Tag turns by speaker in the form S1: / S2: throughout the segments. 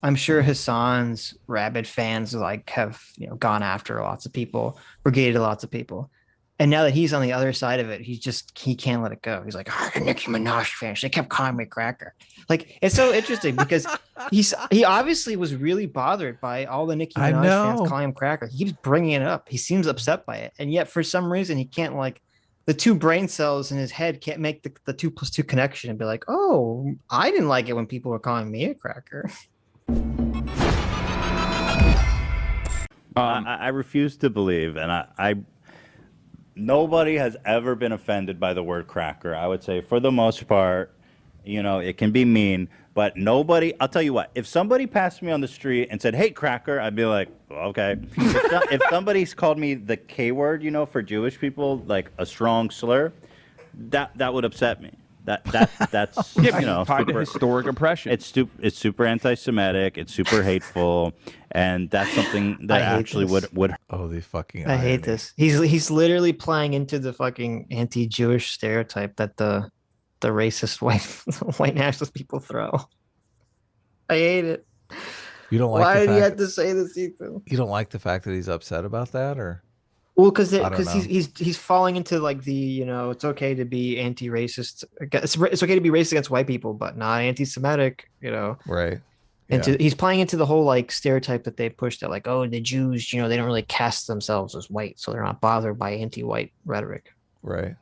S1: I'm sure Hassan's rabid fans like have gone after lots of people, brigaded lots of people. And now that he's on the other side of it, he can't let it go. He's like, oh, the Nicki Minaj fans, they kept calling me cracker. Like it's so interesting because he obviously was really bothered by all the Nicki
S2: I
S1: Minaj fans
S2: know.
S1: calling him cracker. He keeps bringing it up. He seems upset by it, and yet for some reason he can't like the two brain cells in his head can't make the 2 plus 2 connection and be like, oh, I didn't like it when people were calling me a cracker.
S3: I refuse to believe, and nobody has ever been offended by the word cracker. I would say, for the most part, it can be mean, but nobody. I'll tell you what. If somebody passed me on the street and said, "Hey, cracker," I'd be like, well, "Okay." If somebody's called me the K word, for Jewish people, like a strong slur, that would upset me. That's
S4: tied to historic oppression.
S3: It's super anti-Semitic. It's super hateful, and that's something that actually would.
S2: Oh, the fucking.
S1: I hate this. He's literally playing into the fucking anti-Jewish stereotype that the racist white nationalist people throw. I hate it.
S2: You don't like.
S1: Why did he have to say this, Ethan?
S2: You don't like the fact that he's upset about that, or?
S1: Well, because he's falling into like the it's okay to be anti-racist. It's okay to be racist against white people, but not anti-Semitic.
S2: Right.
S1: And he's playing into the whole like stereotype that they pushed that like, oh, the Jews, they don't really cast themselves as white, so they're not bothered by anti-white rhetoric.
S2: Right.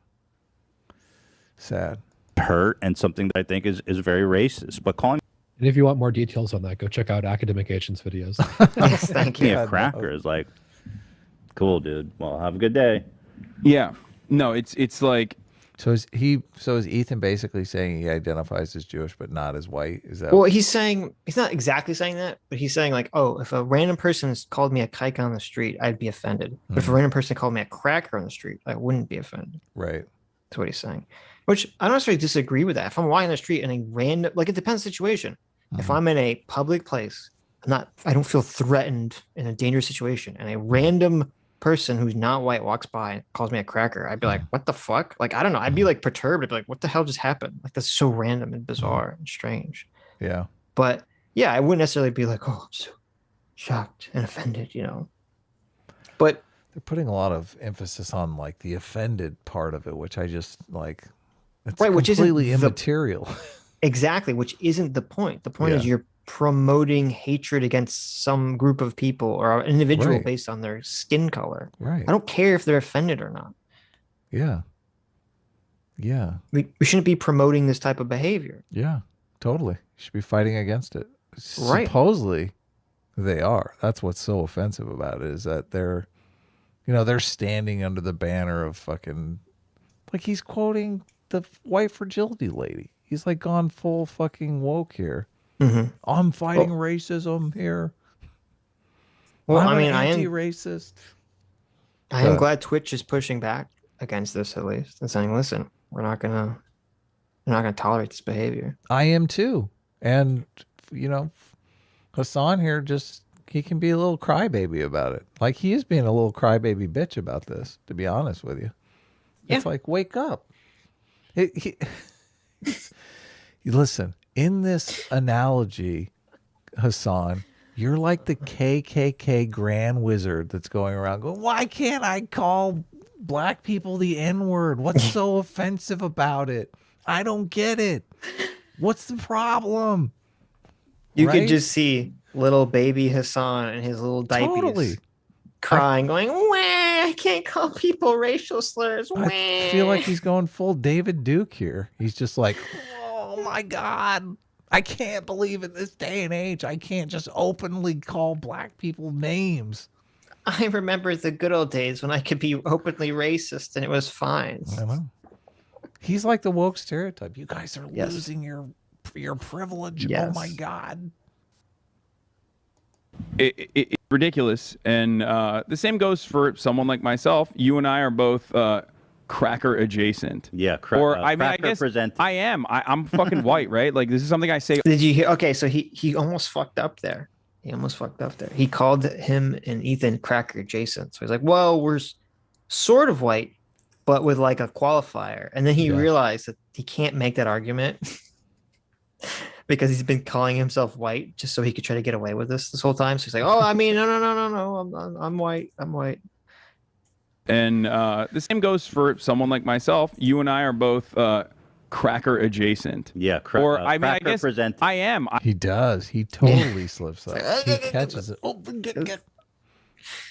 S2: Sad.
S3: Hurt and something that I think is very racist, but calling.
S5: And if you want more details on that, go check out Academic Agents videos.
S1: Yes, thank you.
S3: Yeah, cracker is like. Cool, dude. Well, have a good day.
S4: Yeah. No, it's like.
S2: So is Ethan basically saying he identifies as Jewish but not as white? Is that?
S1: Well, he's not exactly saying that, but he's saying like, oh, if a random person called me a kike on the street, I'd be offended. But if a random person called me a cracker on the street, I wouldn't be offended.
S2: Right.
S1: That's what he's saying. Which I don't necessarily disagree with that. If I'm walking on the street and a random, like it depends on the situation. If I'm in a public place, I don't feel threatened in a dangerous situation, and a random person who's not white walks by and calls me a cracker, I'd be like, what the fuck? Like, I don't know. I'd be like perturbed. I'd be like, what the hell just happened? Like, that's so random and bizarre and strange.
S2: Yeah.
S1: But yeah, I wouldn't necessarily be like, oh, I'm so shocked and offended, But
S2: they're putting a lot of emphasis on like the offended part of it, which I just like. It's right,
S1: which
S2: completely immaterial.
S1: Exactly, which isn't the point. The point is you're promoting hatred against some group of people or an individual based on their skin color.
S2: Right.
S1: I don't care if they're offended or not.
S2: Yeah. Yeah.
S1: We shouldn't be promoting this type of behavior.
S2: Yeah, totally. You should be fighting against it.
S1: Right.
S2: Supposedly they are. That's what's so offensive about it, is that they're standing under the banner of fucking, like, he's quoting the white fragility lady. He's like gone full fucking woke here. I'm fighting racism here.
S1: Well,
S2: I'm
S1: anti-racist. I am glad Twitch is pushing back against this, at least, and saying, "Listen, we're not gonna tolerate this behavior."
S2: I am too, and Hassan here he can be a little crybaby about it. Like, he is being a little crybaby bitch about this. To be honest with you, it's like, wake up. Listen, in this analogy, Hassan, you're like the KKK grand wizard that's going around going, why can't I call black people the N-word? What's so offensive about it? I don't get it. What's the problem?
S1: You could just see little baby Hassan and his little diapers crying, going, wah, I can't call people racial slurs. Wah.
S2: I feel like he's going full David Duke here. He's just like, oh my God, I can't believe in this day and age I can't just openly call black people names.
S1: I remember the good old days when I could be openly racist and it was fine.
S2: I know. He's like the woke stereotype. You guys are losing your privilege.
S1: Yes.
S2: Oh my God.
S4: It's ridiculous. And the same goes for someone like myself. You and I are both cracker adjacent.
S3: Yeah,
S4: I guess
S3: presented.
S4: I am. I'm fucking white, right? Like, this is something I say.
S1: Did you hear? Okay, so he almost fucked up there. He called him and Ethan cracker adjacent. So he's like, well, we're sort of white, but with like a qualifier. And then he realized that he can't make that argument because he's been calling himself white just so he could try to get away with this whole time. So he's like, "Oh, I mean, no, I'm white. I'm white."
S4: And the same goes for someone like myself. You and I are both cracker adjacent.
S3: Yeah,
S4: or I mean, I
S3: cracker
S4: guess
S3: presenting.
S4: I am.
S2: He does. He totally slips up. He catches it. Oh,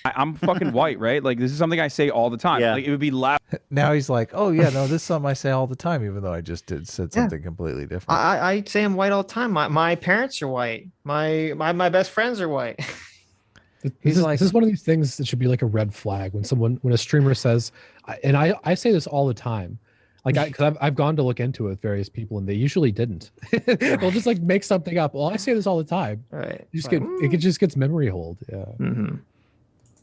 S4: I'm fucking white, right? Like, this is something I say all the time.
S3: Yeah.
S4: Like, it would be loud.
S2: now he's like, oh yeah, no, this is something I say all the time, even though I just said something completely different.
S1: I say I'm white all the time. My parents are white. My best friends are white.
S2: He's like,
S5: this is one of these things that should be like a red flag when a streamer says, and I say this all the time, like because I've gone to look into it with various people and they usually didn't. They'll just like make something up. Well, I say this all the time.
S1: Right.
S5: It just gets memory hold. Yeah.
S1: Mm-hmm.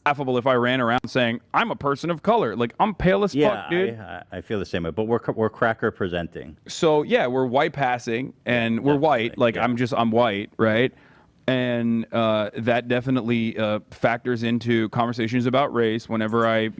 S4: Laughable if I ran around saying I'm a person of color. Like, I'm pale as fuck, dude.
S3: I feel the same way. But we're cracker presenting.
S4: So yeah, we're white passing, and we're white. Like,
S3: yeah.
S4: I'm white, right? And that definitely factors into conversations about race. Whenever I,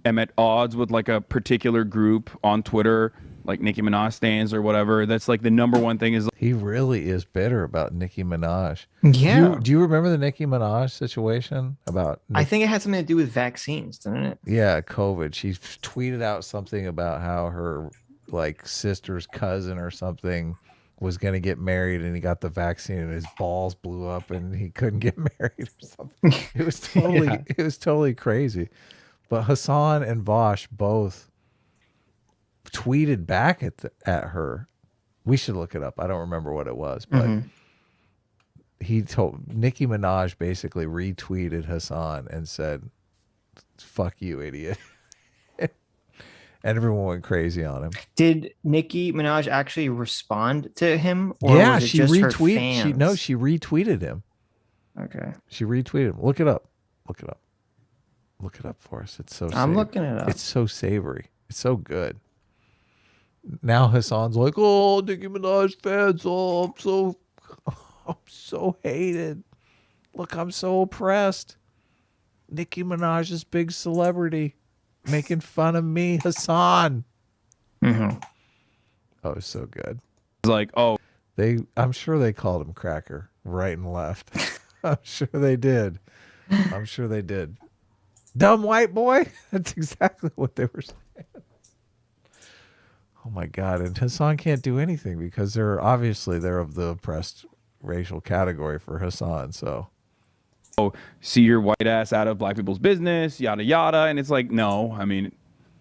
S4: am at odds with like a particular group on Twitter, like Nicki Minaj stands or whatever, that's like the number one thing is.
S2: he really is bitter about Nicki Minaj.
S1: Yeah.
S2: Do you remember the Nicki Minaj situation about?
S1: I think it had something to do with vaccines, didn't it?
S2: Yeah, COVID. She tweeted out something about how her like sister's cousin or something was going to get married and he got the vaccine and his balls blew up and he couldn't get married or something. It was totally it was totally crazy. But Hassan and Vosh both tweeted back at her. We should look it up. I don't remember what it was, but he told Nicki Minaj basically retweeted Hassan and said, "Fuck you, idiot." And everyone went crazy on him.
S1: Did Nicki Minaj actually respond to him? Or
S2: Yeah,
S1: was it
S2: she
S1: just her
S2: retweeted.
S1: fans?
S2: She retweeted him.
S1: Okay.
S2: She retweeted him. Look it up. Look it up. Look it up for us. It's so.
S1: I'm looking it up.
S2: It's so savory. It's so good. Now Hassan's like, oh, Nicki Minaj fans. Oh, I'm so hated. Look, I'm so oppressed. Nicki Minaj's big celebrity. Making fun of me, Hassan.
S1: Mm-hmm.
S2: Oh, it's so good.
S4: It's like, oh,
S2: I'm sure they called him cracker right and left. I'm sure they did. I'm sure they did. Dumb white boy. That's exactly what they were saying. Oh my God. And Hassan can't do anything because they're of the oppressed racial category for Hassan. So
S4: see your white ass out of black people's business, yada yada. And it's like, no, I mean,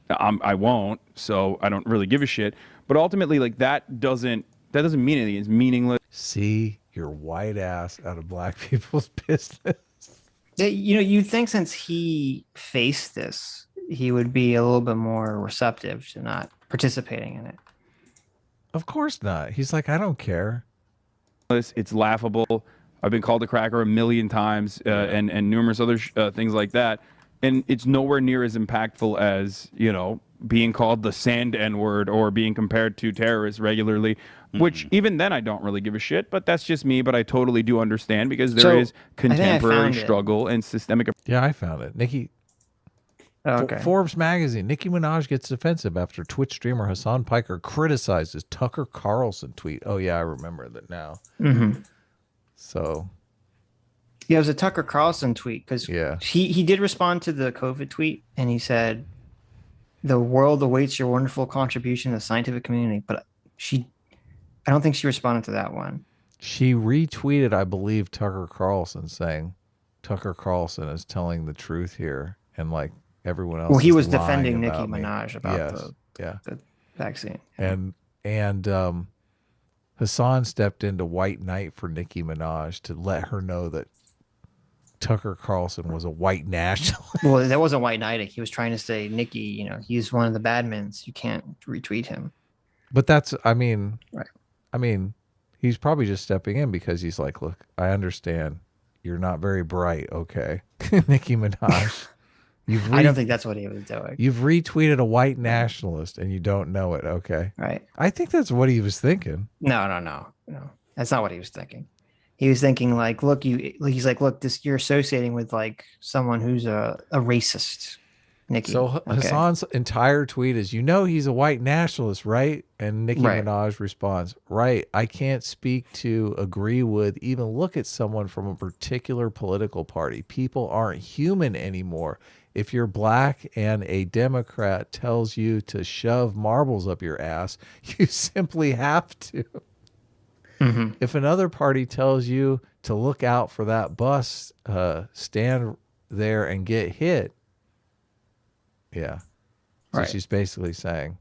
S4: I won't, so I don't really give a shit. But ultimately, like, that doesn't mean anything. It's meaningless.
S2: see your white ass out of black people's business.
S1: Yeah, you'd think since he faced this, he would be a little bit more receptive to not participating in it.
S2: Of course not. He's like, I don't care.
S4: It's laughable. I've been called a cracker a million times, and numerous other things like that. And it's nowhere near as impactful as, being called the sand N-word or being compared to terrorists regularly, which even then I don't really give a shit, but that's just me. But I totally do understand because there is contemporary struggle and systemic.
S2: Yeah, I found it. Nicki.
S1: Okay.
S2: Forbes magazine. Nicki Minaj gets defensive after Twitch streamer Hasan Piker criticizes Tucker Carlson tweet. Oh yeah, I remember that now.
S1: Mm-hmm.
S2: So
S1: yeah, it was a Tucker Carlson tweet because
S2: yeah,
S1: he did respond to the COVID tweet and he said, "The world awaits your wonderful contribution to the scientific community." But I don't think she responded to that one.
S2: She retweeted, I believe, Tucker Carlson saying Tucker Carlson is telling the truth here, and like everyone else.
S1: Well, he
S2: is
S1: was
S2: lying
S1: defending Nicki
S2: about me.
S1: Minaj about
S2: the
S1: vaccine.
S2: And Hassan stepped into white knight for Nicki Minaj to let her know that Tucker Carlson was a white nationalist.
S1: Well, that wasn't white knighting. He was trying to say Nicki, he's one of the bad men. You can't retweet him.
S2: But that's, right. He's probably just stepping in because he's like, look, I understand you're not very bright. Okay. Nicki Minaj.
S1: I don't think that's what he was doing.
S2: You've retweeted a white nationalist and you don't know it. Okay.
S1: Right.
S2: I think that's what he was thinking.
S1: No. That's not what he was thinking. He was thinking like, look, you're associating with like someone who's a racist. Nikki.
S2: So Hassan's entire tweet is, he's a white nationalist, right? And Nicki Minaj responds, right. I can't speak to, agree with, even look at someone from a particular political party. People aren't human anymore. If you're black and a Democrat tells you to shove marbles up your ass, you simply have to.
S1: Mm-hmm.
S2: If another party tells you to look out for that bus, stand there and get hit. Yeah. So
S1: Right.
S2: she's basically saying,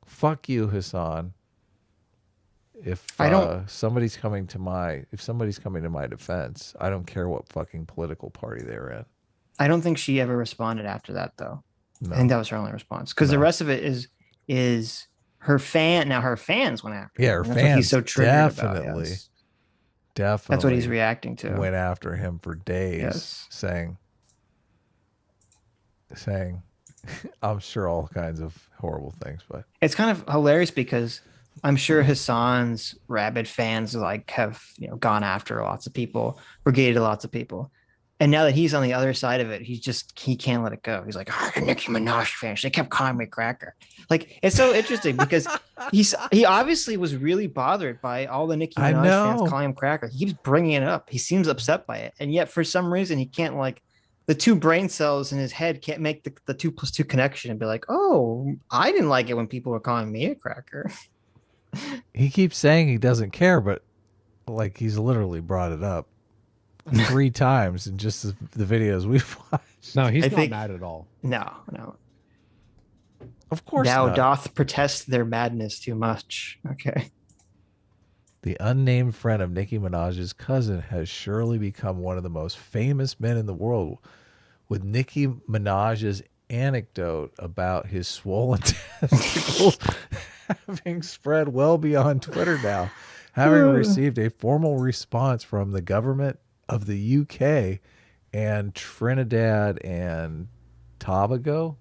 S2: fuck you, Hassan. If somebody's coming to my defense, I don't care what fucking political party they're in.
S1: I don't think she ever responded after that, though.
S2: No.
S1: I think that was her only response, because the rest of it is her fan. Now her fans went after him.
S2: Her
S1: That's
S2: fans
S1: what he's so triggered about. Yes.
S2: Definitely.
S1: That's what he's reacting to.
S2: Went after him for days,
S1: Yes.
S2: saying, I'm sure all kinds of horrible things, but
S1: It's kind of hilarious because I'm sure Hassan's rabid fans have gone after lots of people, brigaded lots of people. And now that he's on the other side of it, he can't let it go. He's like, Nicki Minaj fans, they kept calling me cracker. Like, it's so interesting because he obviously was really bothered by all the Nicki Minaj fans calling him cracker. He keeps bringing it up. He seems upset by it. And yet for some reason, he can't, the two brain cells in his head can't make the 2 + 2 connection and be like, oh, I didn't like it when people were calling me a cracker.
S2: he keeps saying he doesn't care, but he's literally brought it up 3 times in just the videos we've watched.
S5: No, he's not mad at all.
S1: No.
S2: Of course
S1: Thou
S2: not.
S1: doth protest their madness too much. Okay.
S2: The unnamed friend of Nicki Minaj's cousin has surely become one of the most famous men in the world, with Nicki Minaj's anecdote about his swollen testicles having spread well beyond Twitter now, having received a formal response from the government of the UK and Trinidad and Tobago,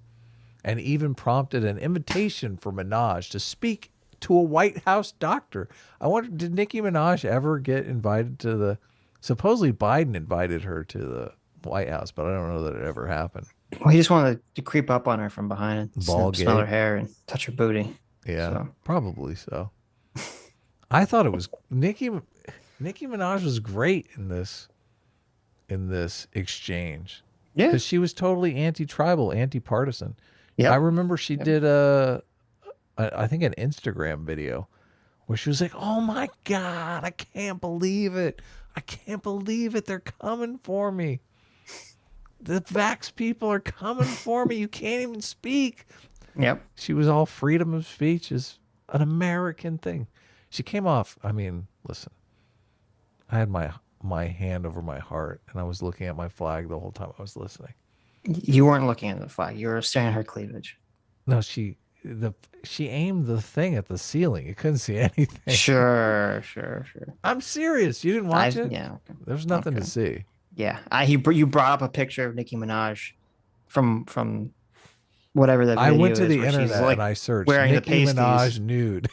S2: and even prompted an invitation for Minaj to speak to a White House doctor. I wonder, did Nicki Minaj ever get invited to the, supposedly Biden invited her to the White House, but I don't know that it ever happened.
S1: Well, he just wanted to creep up on her from behind and smell
S2: Gate.
S1: her hair and touch her booty.
S2: Yeah,
S1: So.
S2: probably so. I thought it was Nicki Minaj was great in this exchange.
S1: Yeah.
S2: Because she was totally anti-tribal, anti-partisan.
S1: Yeah.
S2: I remember she did I think an Instagram video where she was like, oh my God, I can't believe it. I can't believe it. They're coming for me. The vax people are coming for me. You can't even speak.
S1: Yep.
S2: She was all freedom of speech is an American thing. She came off, I mean, listen, I had my hand over my heart and I was looking at my flag the whole time I was listening.
S1: You weren't looking at the flag. You were staring at her cleavage.
S2: No, she aimed the thing at the ceiling. You couldn't see anything.
S1: Sure.
S2: I'm serious. You didn't watch it?
S1: Yeah. Okay.
S2: There was nothing to see.
S1: Yeah. You brought up a picture of Nicki Minaj from whatever that video
S2: I went to
S1: is,
S2: the
S1: where she's,
S2: internet and I searched
S1: wearing the
S2: Nicki
S1: pasties.
S2: Minaj nude.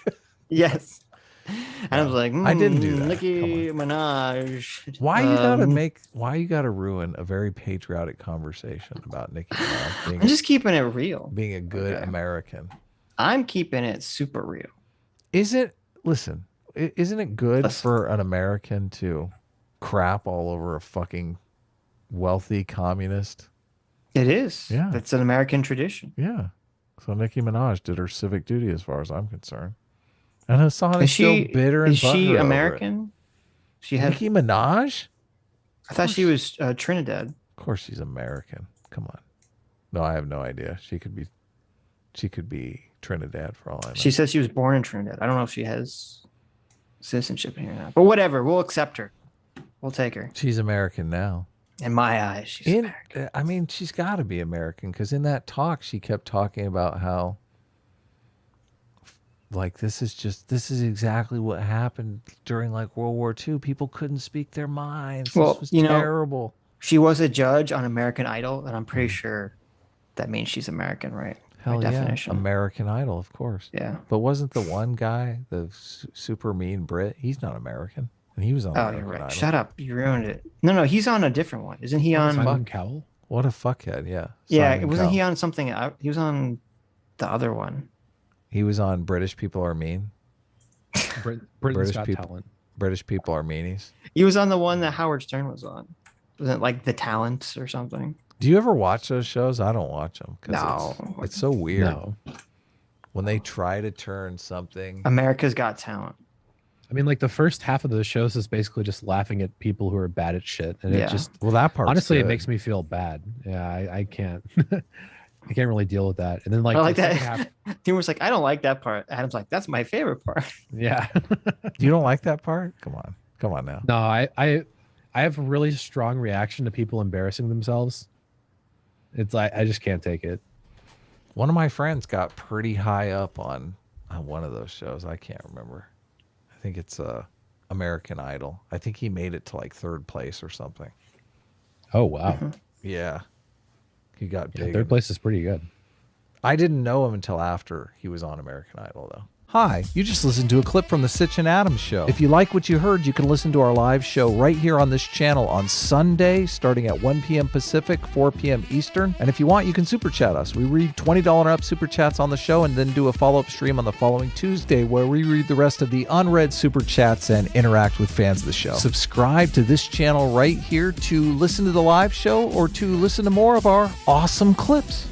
S1: Yes. And I was like,
S2: I didn't do that.
S1: Nicki Minaj.
S2: Why you gotta ruin a very patriotic conversation about Nicki Minaj
S1: I'm just keeping it real.
S2: being a good
S1: Okay.
S2: American?
S1: I'm keeping it super real.
S2: Isn't it good for an American to crap all over a fucking wealthy communist?
S1: It is.
S2: Yeah.
S1: That's an American tradition.
S2: Yeah. So Nicki Minaj did her civic duty as far as I'm concerned. And Hassan is
S1: Is
S2: still bitter and
S1: is she
S2: butthurt over it.
S1: American? She had.
S2: Nicki Minaj?
S1: I thought she was Trinidad.
S2: Of course she's American. Come on. No, I have no idea. She could be Trinidad for all I know.
S1: She says she was born in Trinidad. I don't know if she has citizenship here or not. But whatever, we'll accept her. We'll take her.
S2: She's American now.
S1: In my eyes, she's American.
S2: I mean, she's got to be American because in that talk, she kept talking about how, this is exactly what happened during World War II. People couldn't speak their minds.
S1: Well,
S2: this was terrible.
S1: She was a judge on American Idol, and I'm pretty sure that means she's American, right?
S2: Hell
S1: By
S2: yeah,
S1: definition.
S2: American Idol, of course.
S1: Yeah.
S2: But wasn't the one guy, the super mean Brit, he's not American. And he was on
S1: Oh,
S2: American
S1: you're right.
S2: Idol.
S1: Shut up. You ruined it. No, he's on a different one. Isn't he on?
S5: Simon Cowell?
S2: What a fuckhead. Yeah.
S1: Yeah,
S2: Simon
S1: wasn't he
S2: Cowell.
S1: on something? He was on the other one.
S2: He was on British People Are Mean.
S5: Britain's
S2: British
S5: Got
S2: people.
S5: Talent.
S2: British People Are Meanies.
S1: He was on the one that Howard Stern was on. Wasn't it like The Talent or something?
S2: Do you ever watch those shows? I don't watch them because
S1: No.
S2: it's so weird
S5: No.
S2: when they try to turn something.
S1: America's Got Talent.
S5: I mean, like the first half of the shows is basically just laughing at people who are bad at shit, and
S1: Yeah.
S5: it just
S2: Well, that part
S5: honestly it makes me feel bad. Yeah, I can't. I can't really deal with that. And then like
S1: I like
S5: the
S1: that.
S5: second half-
S1: Timur's like, I don't like that part. Adam's like, that's my favorite part.
S5: yeah.
S2: You don't like that part? Come on now.
S5: No, I have a really strong reaction to people embarrassing themselves. It's like I just can't take it.
S2: One of my friends got pretty high up on one of those shows. I can't remember. I think it's American Idol. I think he made it to like 3rd place or something.
S5: Oh wow.
S2: Yeah. He got
S5: Yeah,
S2: big.
S5: 3rd place is pretty good.
S2: I didn't know him until after he was on American Idol, though. Hi, you just listened to a clip from the Sitch and Adams show. If you like what you heard, you can listen to our live show right here on this channel on Sunday, starting at 1 p.m. Pacific, 4 p.m. Eastern. And if you want, you can super chat us. We read $20 and up super chats on the show and then do a follow-up stream on the following Tuesday where we read the rest of the unread super chats and interact with fans of the show. Subscribe to this channel right here to listen to the live show or to listen to more of our awesome clips.